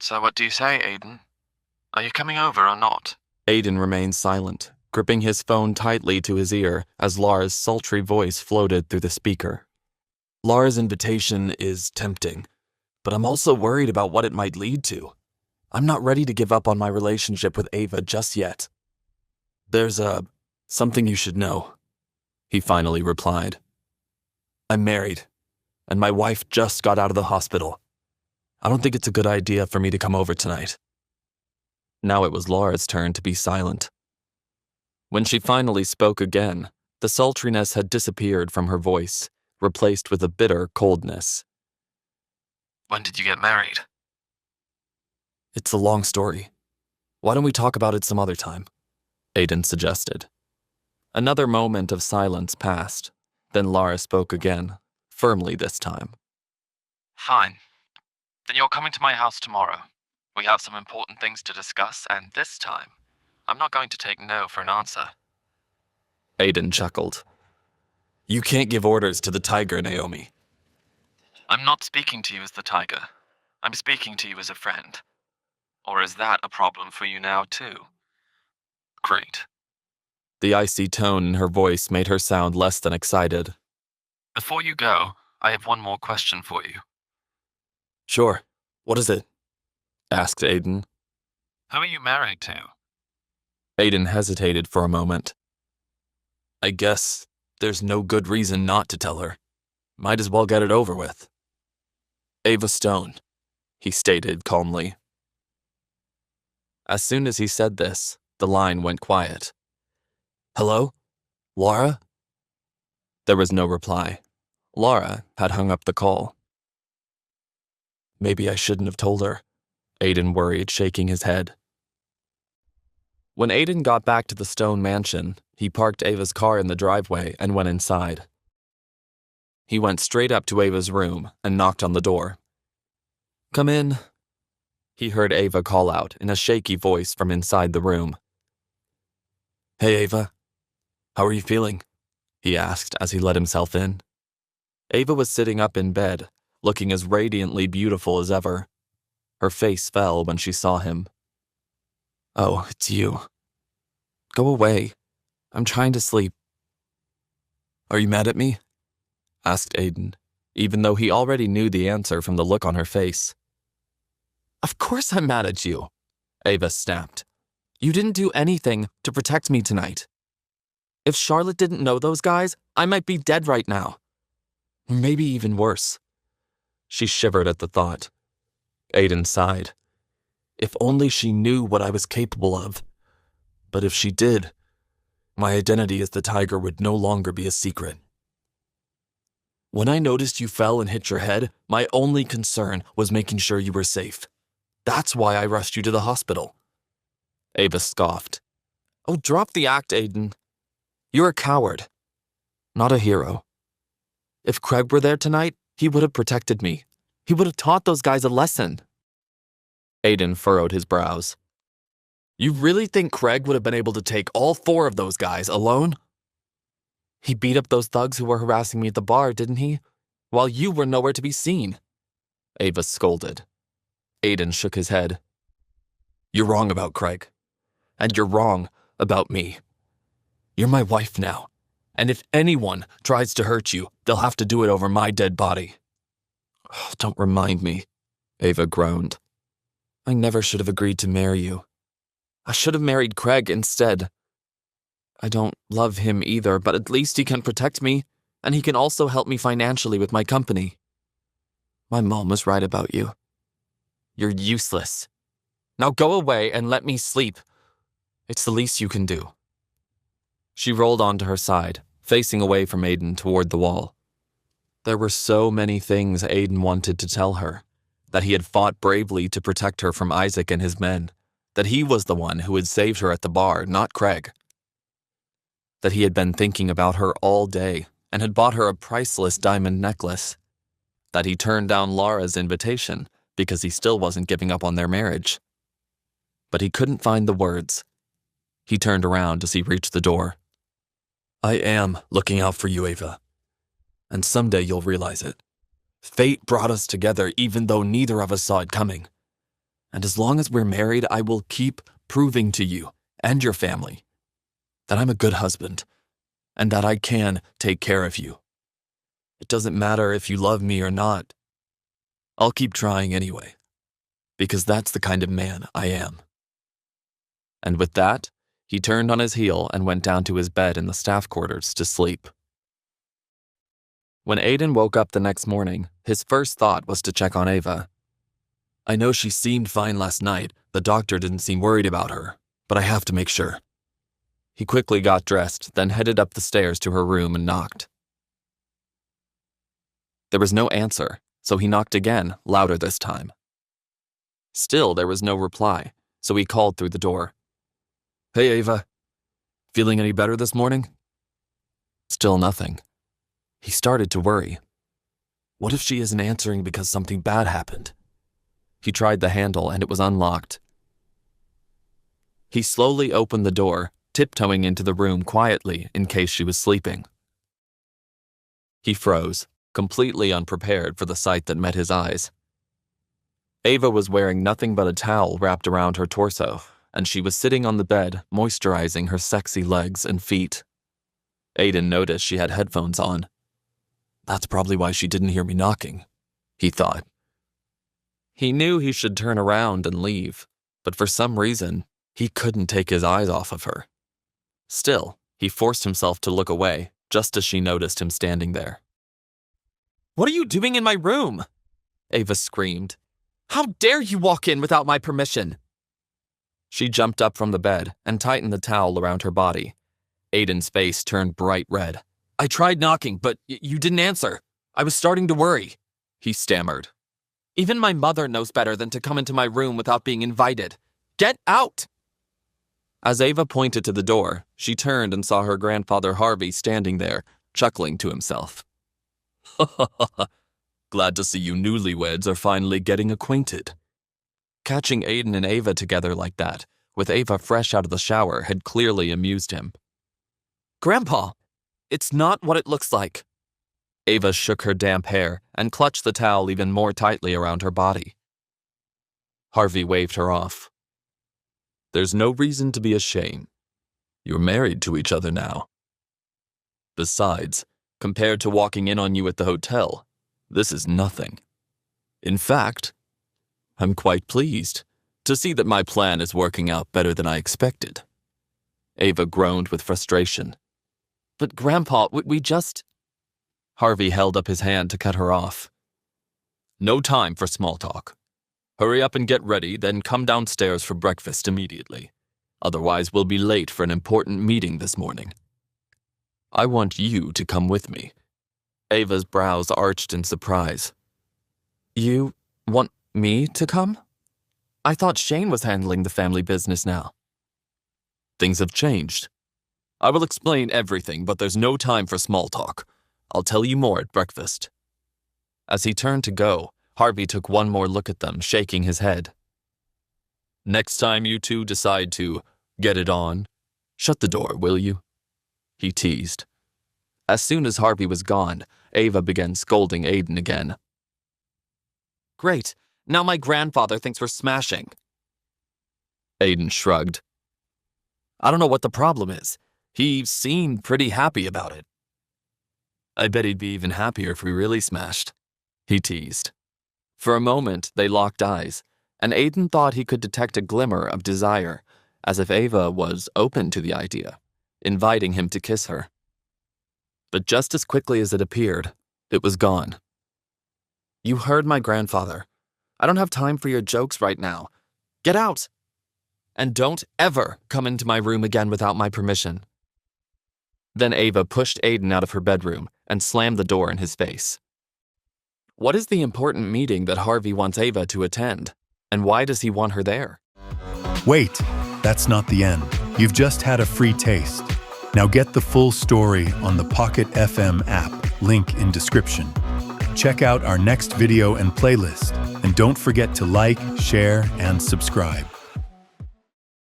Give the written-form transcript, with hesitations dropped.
So what do you say, Aiden? Are you coming over or not? Aiden remained silent, gripping his phone tightly to his ear as Laura's sultry voice floated through the speaker. Laura's invitation is tempting, but I'm also worried about what it might lead to. I'm not ready to give up on my relationship with Ava just yet. There's something you should know, he finally replied. I'm married, and my wife just got out of the hospital. I don't think it's a good idea for me to come over tonight. Now it was Laura's turn to be silent. When she finally spoke again, the sultriness had disappeared from her voice, replaced with a bitter coldness. When did you get married? It's a long story. Why don't we talk about it some other time? Aiden suggested. Another moment of silence passed. Then Laura spoke again, firmly this time. Fine. Then you're coming to my house tomorrow. We have some important things to discuss, and this time, I'm not going to take no for an answer. Aiden chuckled. You can't give orders to the tiger, Naomi. I'm not speaking to you as the tiger. I'm speaking to you as a friend. Or is that a problem for you now, too? Great. The icy tone in her voice made her sound less than excited. Before you go, I have one more question for you. Sure. What is it? Asked Aiden. Who are you married to? Aiden hesitated for a moment. I guess there's no good reason not to tell her. Might as well get it over with. Ava Stone, he stated calmly. As soon as he said this, the line went quiet. Hello? Laura? There was no reply. Laura had hung up the call. Maybe I shouldn't have told her, Aiden worried, shaking his head. When Aiden got back to the Stone mansion, he parked Ava's car in the driveway and went inside. He went straight up to Ava's room and knocked on the door. Come in, he heard Ava call out in a shaky voice from inside the room. Hey, Ava. How are you feeling? He asked as he let himself in. Ava was sitting up in bed, looking as radiantly beautiful as ever. Her face fell when she saw him. Oh, it's you. Go away. I'm trying to sleep. Are you mad at me? Asked Aiden, even though he already knew the answer from the look on her face. Of course I'm mad at you, Ava snapped. You didn't do anything to protect me tonight. If Charlotte didn't know those guys, I might be dead right now. Maybe even worse. She shivered at the thought. Aiden sighed. If only she knew what I was capable of. But if she did, my identity as the tiger would no longer be a secret. When I noticed you fell and hit your head, my only concern was making sure you were safe. That's why I rushed you to the hospital. Ava scoffed. Oh, drop the act, Aiden. You're a coward, not a hero. If Craig were there tonight, he would have protected me. He would have taught those guys a lesson. Aiden furrowed his brows. You really think Craig would have been able to take all 4 of those guys alone? He beat up those thugs who were harassing me at the bar, didn't he? While you were nowhere to be seen. Ava scolded. Aiden shook his head. You're wrong about Craig. And you're wrong about me. You're my wife now. And if anyone tries to hurt you, they'll have to do it over my dead body. Oh, don't remind me, Ava groaned. I never should have agreed to marry you. I should have married Craig instead. I don't love him either, but at least he can protect me, and he can also help me financially with my company. My mom was right about you. You're useless. Now go away and let me sleep. It's the least you can do. She rolled onto her side, facing away from Aiden toward the wall. There were so many things Aiden wanted to tell her. That he had fought bravely to protect her from Isaac and his men. That he was the one who had saved her at the bar, not Craig. That he had been thinking about her all day and had bought her a priceless diamond necklace. That he turned down Laura's invitation because he still wasn't giving up on their marriage. But he couldn't find the words. He turned around as he reached the door. I am looking out for you, Ava. And someday you'll realize it. Fate brought us together even though neither of us saw it coming. And as long as we're married, I will keep proving to you and your family that I'm a good husband and that I can take care of you. It doesn't matter if you love me or not. I'll keep trying anyway, because that's the kind of man I am." And with that, he turned on his heel and went down to his bed in the staff quarters to sleep. When Aiden woke up the next morning, his first thought was to check on Ava. "I know she seemed fine last night. The doctor didn't seem worried about her, but I have to make sure." He quickly got dressed, then headed up the stairs to her room and knocked. There was no answer, so he knocked again, louder this time. Still, there was no reply, so he called through the door. "Hey, Ava. Feeling any better this morning?" Still nothing. He started to worry. What if she isn't answering because something bad happened? He tried the handle and it was unlocked. He slowly opened the door, tiptoeing into the room quietly in case she was sleeping. He froze, completely unprepared for the sight that met his eyes. Ava was wearing nothing but a towel wrapped around her torso, and she was sitting on the bed, moisturizing her sexy legs and feet. Aiden noticed she had headphones on. That's probably why she didn't hear me knocking, he thought. He knew he should turn around and leave, but for some reason, he couldn't take his eyes off of her. Still, he forced himself to look away, just as she noticed him standing there. "What are you doing in my room?" Ava screamed. "How dare you walk in without my permission?" She jumped up from the bed and tightened the towel around her body. Aiden's face turned bright red. "I tried knocking, but you didn't answer. I was starting to worry," he stammered. "Even my mother knows better than to come into my room without being invited. Get out!" As Ava pointed to the door, she turned and saw her grandfather Harvey standing there, chuckling to himself. "Ha ha ha ha. Glad to see you newlyweds are finally getting acquainted." Catching Aiden and Ava together like that, with Ava fresh out of the shower, had clearly amused him. "Grandpa, it's not what it looks like." Ava shook her damp hair and clutched the towel even more tightly around her body. Harvey waved her off. "There's no reason to be ashamed. You're married to each other now. Besides, compared to walking in on you at the hotel, this is nothing. In fact, I'm quite pleased to see that my plan is working out better than I expected." Ava groaned with frustration. "But Grandpa, we just—" Harvey held up his hand to cut her off. "No time for small talk. Hurry up and get ready, then come downstairs for breakfast immediately. Otherwise, we'll be late for an important meeting this morning. I want you to come with me." Ava's brows arched in surprise. "You want me to come? I thought Shane was handling the family business now." "Things have changed. I will explain everything, but there's no time for small talk. I'll tell you more at breakfast." As he turned to go, Harvey took one more look at them, shaking his head. "Next time you two decide to get it on, shut the door, will you?" he teased. As soon as Harvey was gone, Ava began scolding Aiden again. "Great, now my grandfather thinks we're smashing." Aiden shrugged. "I don't know what the problem is. He seemed pretty happy about it." "I bet he'd be even happier if we really smashed," he teased. For a moment, they locked eyes, and Aiden thought he could detect a glimmer of desire, as if Ava was open to the idea, inviting him to kiss her. But just as quickly as it appeared, it was gone. "You heard my grandfather. I don't have time for your jokes right now. Get out! And don't ever come into my room again without my permission." Then Ava pushed Aiden out of her bedroom and slammed the door in his face. What is the important meeting that Harvey wants Ava to attend? And why does he want her there? Wait, that's not the end. You've just had a free taste. Now get the full story on the Pocket FM app, link in description. Check out our next video and playlist, and don't forget to like, share, and subscribe.